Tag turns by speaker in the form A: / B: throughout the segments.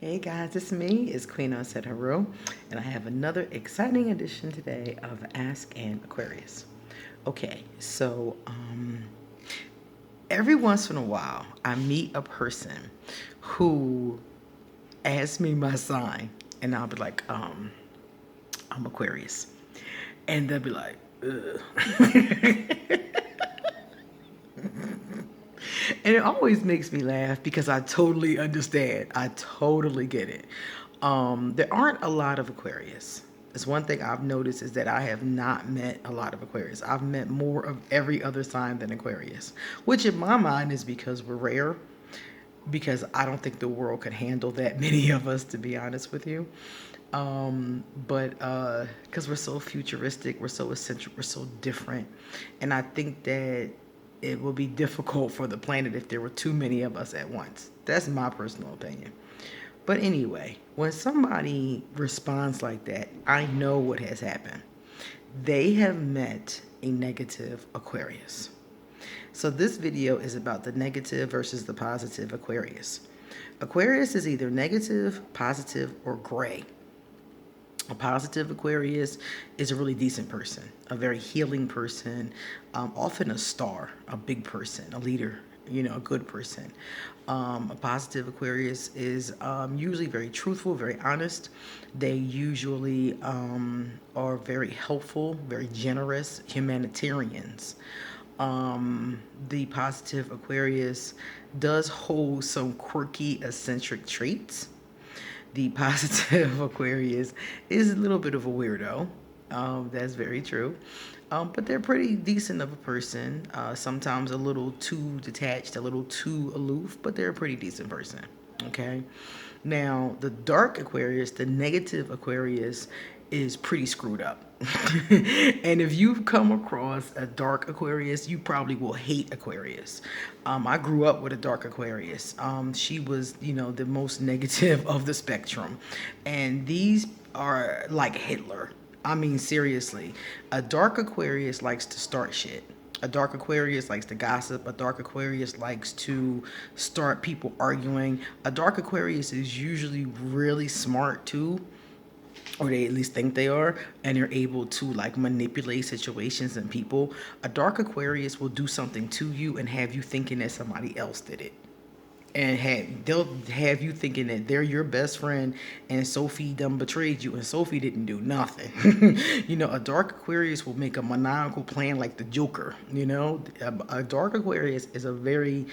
A: Hey guys, it's me, it's Queen Onset Haru, and I have another exciting edition today of Ask an Aquarius. Okay, every once in a while, I meet a person who asks me my sign, and I'll be like, I'm Aquarius. And they'll be like, ugh. And it always makes me laugh because I totally understand. I totally get it. There aren't a lot of Aquarius. It's one thing I've noticed is that I have not met a lot of Aquarius. I've met more of every other sign than Aquarius, which in my mind is because we're rare. Because I don't think the world could handle that many of us, to be honest with you. But because we're so futuristic, we're so eccentric, we're so different, and I think that it will be difficult for the planet if there were too many of us at once. That's my personal opinion. But anyway, when somebody responds like that, I know what has happened. They have met a negative Aquarius. So this video is about the negative versus the positive Aquarius. Aquarius is either negative, positive, or gray. A positive Aquarius is a really decent person, a very healing person, often a star, a big person, a leader, a good person. A positive Aquarius is usually very truthful, very honest. They usually are very helpful, very generous, humanitarians. The positive Aquarius does hold some quirky, eccentric traits. The positive Aquarius is a little bit of a weirdo. That's very true. But they're pretty decent of a person. Sometimes a little too detached, a little too aloof, but they're a pretty decent person. Okay. Now, the dark Aquarius, the negative Aquarius, is pretty screwed up. And if you've come across a dark Aquarius, you probably will hate Aquarius. I grew up with a dark Aquarius. She was, the most negative of the spectrum. And these are like Hitler. I mean, seriously. A dark Aquarius likes to start shit. A dark Aquarius likes to gossip. A dark Aquarius likes to start people arguing. A dark Aquarius is usually really smart too, or they at least think they are, and they're able to like manipulate situations and people. A dark Aquarius will do something to you and have you thinking that somebody else did it. And they'll have you thinking that they're your best friend and Sophie done betrayed you and Sophie didn't do nothing. A dark Aquarius will make a maniacal plan like the Joker. A dark Aquarius is a very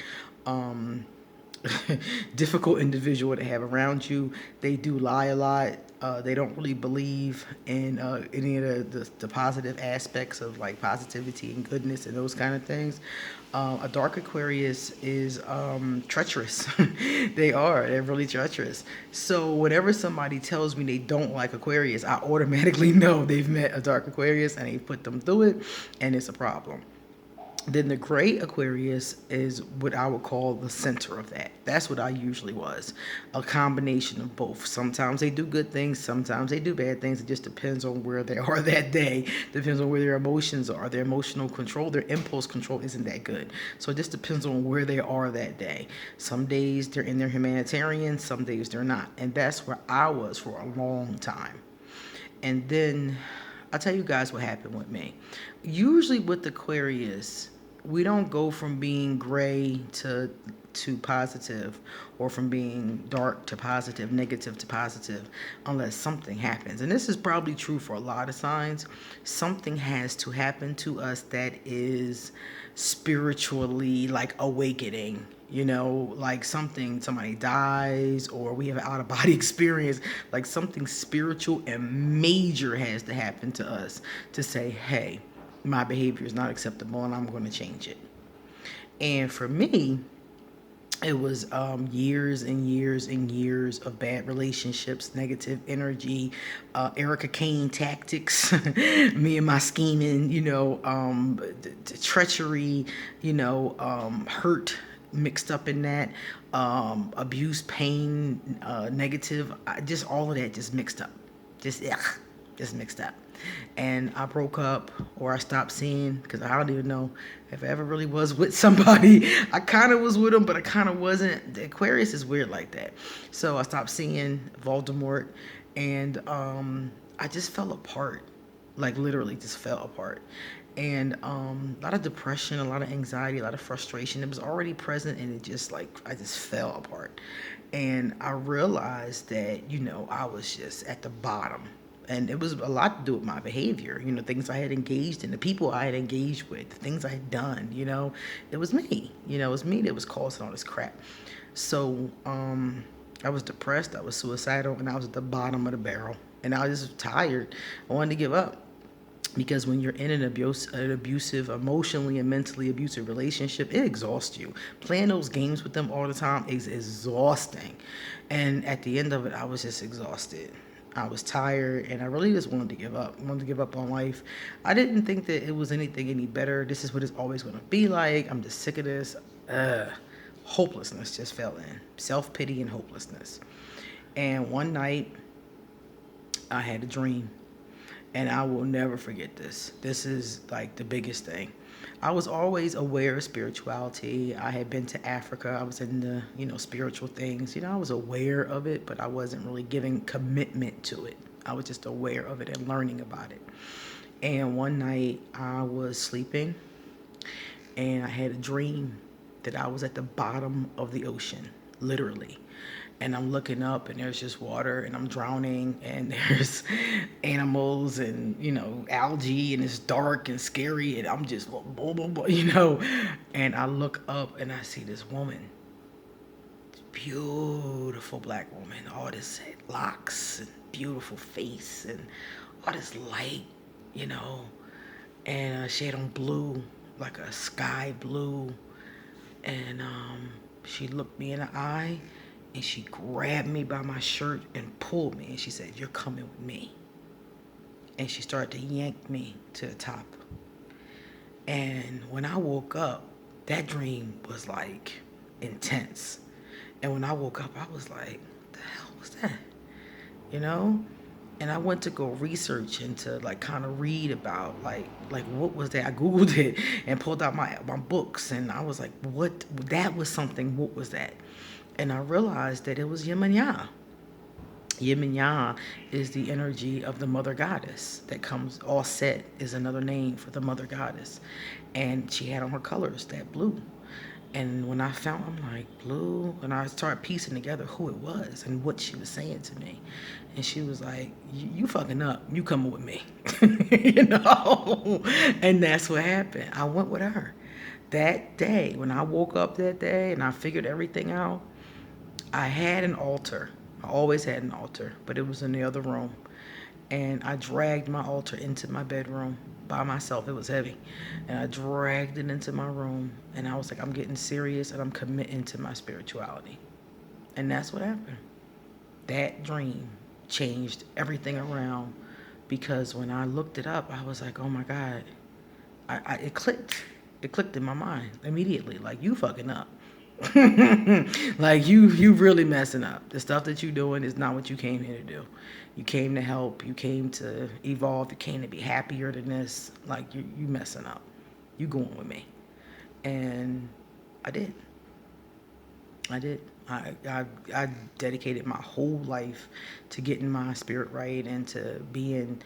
A: difficult individual to have around you. They do lie a lot. They don't really believe in any of the positive aspects of like positivity and goodness and those kind of things. A dark Aquarius is treacherous. They're really treacherous. So whenever somebody tells me they don't like Aquarius, I automatically know they've met a dark Aquarius and they put them through it, and it's a problem. Then the gray Aquarius is what I would call the center of that. That's what I usually was. A combination of both. Sometimes they do good things, sometimes they do bad things. It just depends on where they are that day. Depends on where their emotions are. Their emotional control, their impulse control isn't that good. So it just depends on where they are that day. Some days they're in their humanitarian, some days they're not. And that's where I was for a long time. And then I'll tell you guys what happened with me. Usually with Aquarius, we don't go from being gray to positive, or from being dark to positive, negative to positive, unless something happens. And this is probably true for a lot of signs. Something has to happen to us that is spiritually like awakening, like somebody dies, or we have an out of body experience, like something spiritual and major has to happen to us to say, hey, my behavior is not acceptable and I'm going to change it. And for me, it was years and years and years of bad relationships, negative energy, Erica Kane tactics, me and my scheming, the treachery, hurt mixed up in that, abuse, pain, negative, just all of that just mixed up, just mixed up. and I broke up or I stopped seeing, because I don't even know if I ever really was with somebody. I kind of was with them, but I kind of wasn't. The Aquarius is weird like that. So I stopped seeing Voldemort, and I just fell apart, like literally just fell apart. And a lot of depression, a lot of anxiety, a lot of frustration. It was already present, and it just like I just fell apart. And I realized that I was just at the bottom, and it was a lot to do with my behavior. Things I had engaged in, the people I had engaged with, the things I had done. It was me. It was me that was causing all this crap. So I was depressed. I was suicidal, and I was at the bottom of the barrel. And I was just tired. I wanted to give up, because when you're in an abusive, emotionally and mentally abusive relationship, it exhausts you. Playing those games with them all the time is exhausting. And at the end of it, I was just exhausted. I was tired, and I really just wanted to give up. I wanted to give up on life. I didn't think that it was anything any better. This is what it's always going to be like. I'm just sick of this. Hopelessness just fell in. Self-pity and hopelessness. And one night, I had a dream, and I will never forget this. This is like the biggest thing. I was always aware of spirituality. I had been to Africa. I was in the, spiritual things. I was aware of it, but I wasn't really giving commitment to it. I was just aware of it and learning about it. And one night I was sleeping, and I had a dream that I was at the bottom of the ocean, literally. And I'm looking up, and there's just water, and I'm drowning, and there's animals and algae, and it's dark and scary, and I'm just blah, blah, blah. And I look up, and I see this woman, beautiful black woman, all this locks and beautiful face and all this light, you know and she had on blue, like a sky blue. And she looked me in the eye, and she grabbed me by my shirt and pulled me, and she said, "You're coming with me." And she started to yank me to the top. And when I woke up, that dream was like intense. And when I woke up, I was like, "What the hell was that?" You know? And I went to go research and to like kind of read about like what was that. I googled it and pulled out my books, and I was like, what, that was something, what was that? And I realized that it was yin and yang. Yin and yang is the energy of the mother goddess that comes. All set is another name for the mother goddess, and she had on her colors that blue. And when I found, I'm like, blue, and I started piecing together who it was and what she was saying to me. And she was like, you fucking up. You coming with me. you know? And that's what happened. I went with her. That day, when I woke up that day and I figured everything out, I had an altar. I always had an altar, but it was in the other room. And I dragged my altar into my bedroom by myself. It was heavy. And I dragged it into my room. And I was like, I'm getting serious, and I'm committing to my spirituality. And that's what happened. That dream changed everything around, because when I looked it up, I was like, oh my God. It clicked. It clicked in my mind immediately. Like, you fucking up. Like you really messing up. The stuff that you doing is not what you came here to do. You came to help. You came to evolve. You came to be happier than this. Like, you messing up. You going with me. And I did. I did. I dedicated my whole life to getting my spirit right and to being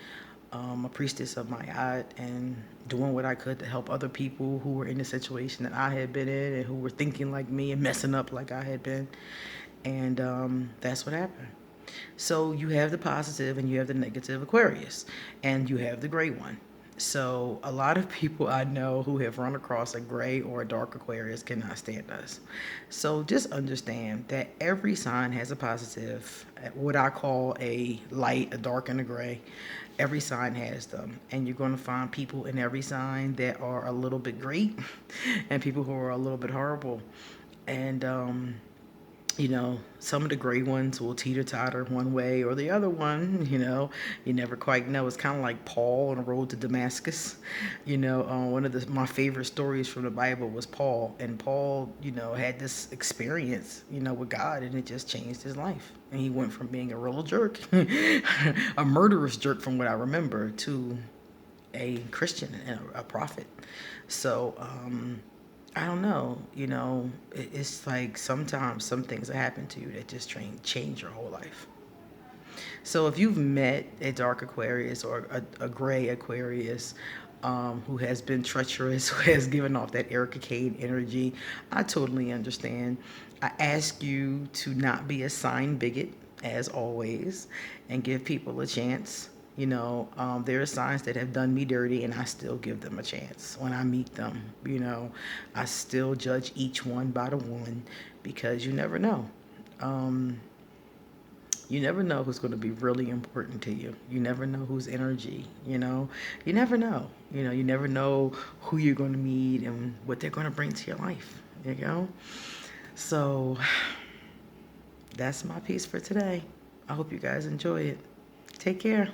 A: a priestess of my art and doing what I could to help other people who were in the situation that I had been in and who were thinking like me and messing up like I had been. And that's what happened. So you have the positive and you have the negative Aquarius, and you have the gray one. So a lot of people I know who have run across a gray or a dark Aquarius cannot stand us. So just understand that every sign has a positive, what I call a light, a dark, and a gray. Every sign has them, and you're going to find people in every sign that are a little bit great and people who are a little bit horrible. And Some of the gray ones will teeter-totter one way or the other one. You never quite know. It's kind of like Paul on the road to Damascus. One of my favorite stories from the Bible was Paul, and Paul, had this experience, with God, and it just changed his life. And he went from being a real jerk, a murderous jerk from what I remember, to a Christian and a prophet. So, I don't know. It's like sometimes some things that happen to you that just change your whole life. So if you've met a dark Aquarius or a gray Aquarius, who has been treacherous, who has given off that Erica Kane energy, I totally understand. I ask you to not be a sign bigot, as always, and give people a chance. There are signs that have done me dirty, and I still give them a chance when I meet them. I still judge each one by the one, because you never know. Um, you never know who's going to be really important to you. You never know whose energy, you never know. You never know who you're going to meet and what they're going to bring to your life. So that's my piece for today. I hope you guys enjoy it. Take care.